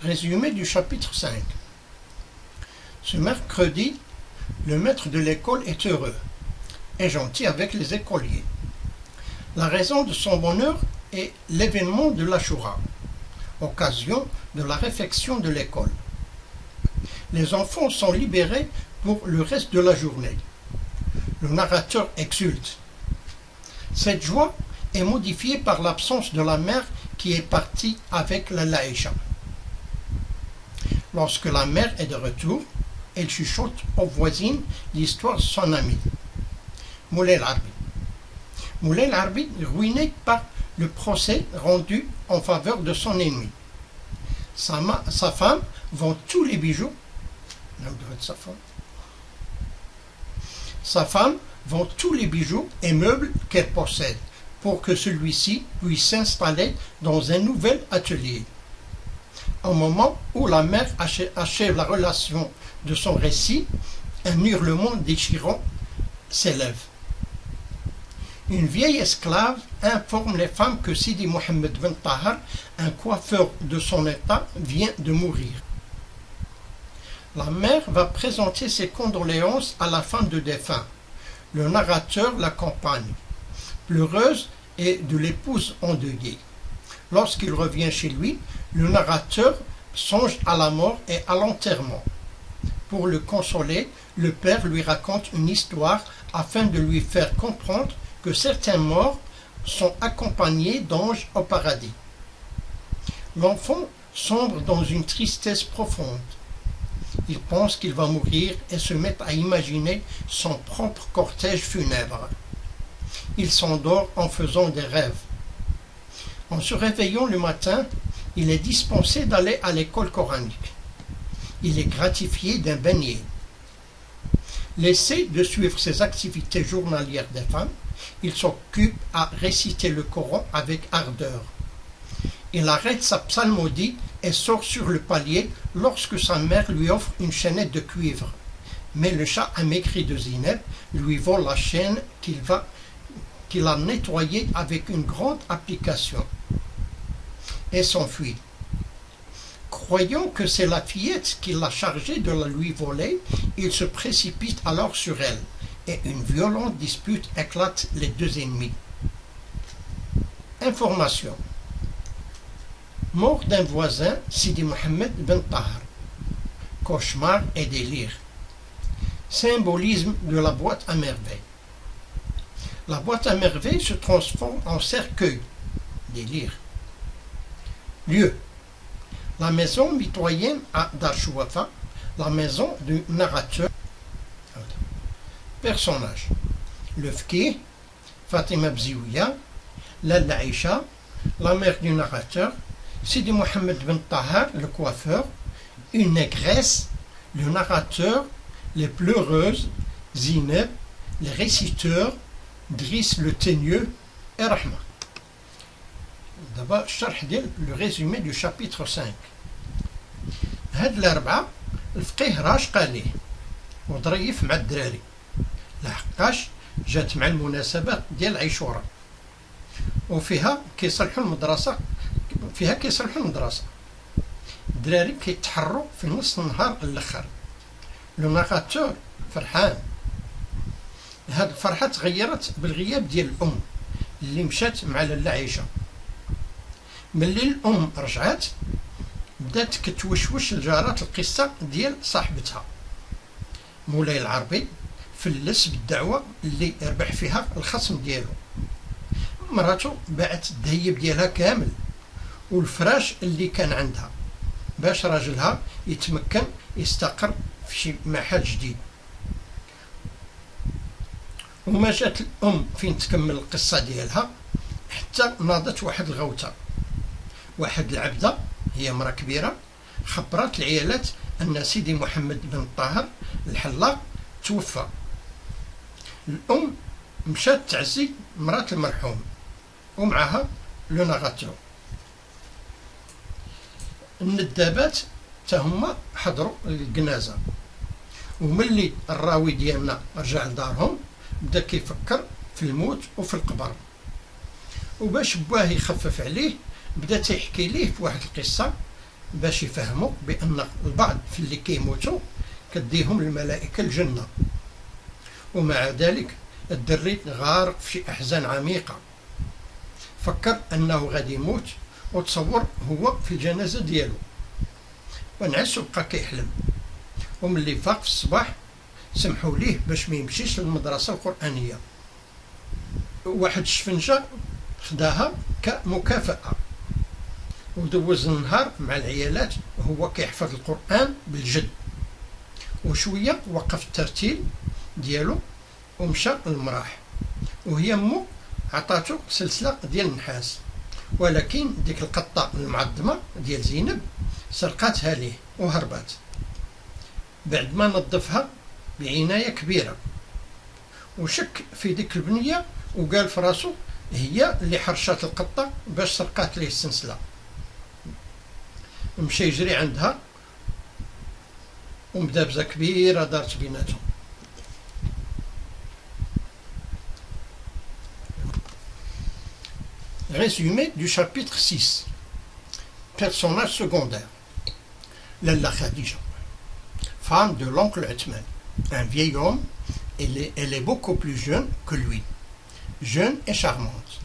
Résumé du chapitre 5. Ce mercredi, le maître de l'école est heureux et gentil avec les écoliers. La raison de son bonheur est l'événement de l'Achoura, occasion de la réflexion de l'école. Les enfants sont libérés pour le reste de la journée. Le narrateur exulte. Cette joie est modifiée par l'absence de la mère qui est partie avec la Laïcha. Lorsque la mère est de retour, elle chuchote aux voisines l'histoire de son ami, Moulay Larbi. Moulay Larbi, ruiné par le procès rendu en faveur de son ennemi. Sa femme vend tous les bijoux. Sa femme vend tous les bijoux et meubles qu'elle possède pour que celui-ci puisse s'installer dans un nouvel atelier. Au moment où la mère achève la relation de son récit, un hurlement déchirant s'élève. Une vieille esclave informe les femmes que Sidi Mohammed ben Tahar, un coiffeur de son état, vient de mourir. La mère va présenter ses condoléances à la femme de défunt. Le narrateur l'accompagne, pleureuse et de l'épouse endeuillée. Lorsqu'il revient chez lui, le narrateur songe à la mort et à l'enterrement. Pour le consoler, le père lui raconte une histoire afin de lui faire comprendre que certains morts sont accompagnés d'anges au paradis. L'enfant sombre dans une tristesse profonde. Il pense qu'il va mourir et se met à imaginer son propre cortège funèbre. Il s'endort en faisant des rêves. En se réveillant le matin, il est dispensé d'aller à l'école coranique. Il est gratifié d'un beignet. Laissé de suivre ses activités journalières des femmes, il s'occupe à réciter le Coran avec ardeur. Il arrête sa psalmodie et sort sur le palier lorsque sa mère lui offre une chaînette de cuivre. Mais le chat amaigri de Zineb lui vole la chaîne qu'il a nettoyée avec une grande application et s'enfuit. Croyant que c'est la fillette qui l'a chargé de la lui voler, il se précipite alors sur elle et une violente dispute éclate les deux ennemis. Information. Mort d'un voisin, Sidi Mohammed ben Tahar. Cauchemar et délire. Symbolisme de la boîte à merveilles. La boîte à merveilles se transforme en cercueil. Délire. Lieu. La maison mitoyenne à Darchouafa, la maison du narrateur. Personnage. Le Fki, Fatima Bziouya, la Laïcha, la mère du narrateur, Sidi Mohammed ben Tahar, le coiffeur, une négresse, le narrateur, les pleureuses, Zineb, les réciteurs, Driss le teigneux et Rahma. D'abord, le résumé du chapitre 5. هاد الأربعة الفقيه راش قال ليه وظريف مع الدراري لحقاش جات مع المناسبات ديال عاشوراء وفيها كيصلحوا المدرسة الدراري كيتحروا في نص النهار الاخر. لو ناراتور فرحان. هاد الفرحة تغيرت بالغياب ديال الأم اللي مشات مع لاله عيشة. ملي الأم رجعت بدات كتوشوش لجارات القصة ديال صاحبتها. مولاي العربي فلس بالدعوة اللي ربح فيها الخصم ديالو. مراتو باعت الذهيب ديالها كامل والفراش اللي كان عندها باش راجلها يتمكن يستقر في شي محل جديد. وما جات الأم فين تكمل القصة ديالها حتى ناضت واحد الغوتة. واحد العبدة هي مرأة كبيرة خبرت العيالات أن سيدي محمد بن طاهر الحلاق توفى. الأم مشات تعزي مرات المرحوم ومعها لو ناراتور. الندابات تهما حضروا الجنازة وملي الراوي ديالنا رجع لدارهم بدا كيفكر في الموت وفي القبر وباش باه يخفف عليه بدا تيحكي ليه في واحد القصة باش يفهموا بأن البعض في اللي كيموتوا كديهم الملائكة الجنة. ومع ذلك الدري غارق في شي أحزان عميقة، فكر أنه غادي يموت وتصور هو في الجنازة ديالو، ونعس وبقى كيحلم. وملي فاق في الصباح سمحوا ليه باش ما يمشيش للمدرسة القرآنية. واحد الشفنجة خداها كمكافأة ودوز النهار مع العيالات وهو كيحفظ القرآن بالجد. وشوية وقف الترتيل ديالو ومشى للمراح، وهي مو عطاتو سلسلة ديال النحاس، ولكن ديك القطة المعظمة ديال زينب سرقاتها ليه وهربات. بعد ما نظفها بعناية كبيرة وشك في ديك البنية وقال في راسو هي اللي حرشات القطة باش سرقات ليه السلسلة. مشى يجري عندها ومدابزة كبيرة دارت بيناتهم. Résumé du chapitre 6. Personnage secondaire. Lalla Khadija, femme de l'oncle Uthman, un vieil homme, elle est beaucoup plus jeune que lui, jeune et charmante.